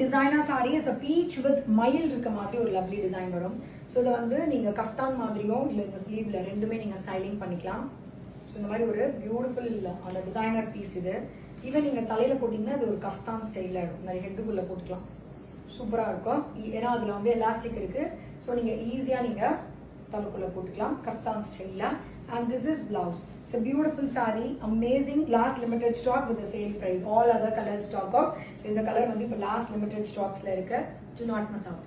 designer saree is a peach with mild இருக்க மாதிரி ஒரு lovely design வரும். ஸோ இதை வந்து நீங்கள் கஃப்தான் மாதிரியோ இல்லை இந்த ஸ்லீவ்ல ரெண்டுமே நீங்கள் ஸ்டைலிங் பண்ணிக்கலாம். ஸோ இந்த மாதிரி ஒரு பியூட்டிஃபுல் அந்த டிசைனர் பீஸ் இது. ஈவன் நீங்கள் தலையில் போட்டிங்கன்னா இது ஒரு கஃப்தான் ஸ்டைலில் இருக்கும். இந்த மாதிரி ஹெட்டுக்குள்ளே போட்டுக்கலாம், சூப்பராக இருக்கும். ஏன்னா அதில் வந்து எலாஸ்டிக் இருக்குது. ஸோ நீங்கள் ஈஸியாக நீங்கள் தலைக்குள்ளே போட்டுக்கலாம் கஃப்தான் ஸ்டைலில். And this is blouse. It's a beautiful saree, amazing, last limited stock with the sale price. All other colors stock out. So இந்த கலர் வந்து இப்போ last limited stocks ல இருக்கு. Do not miss out.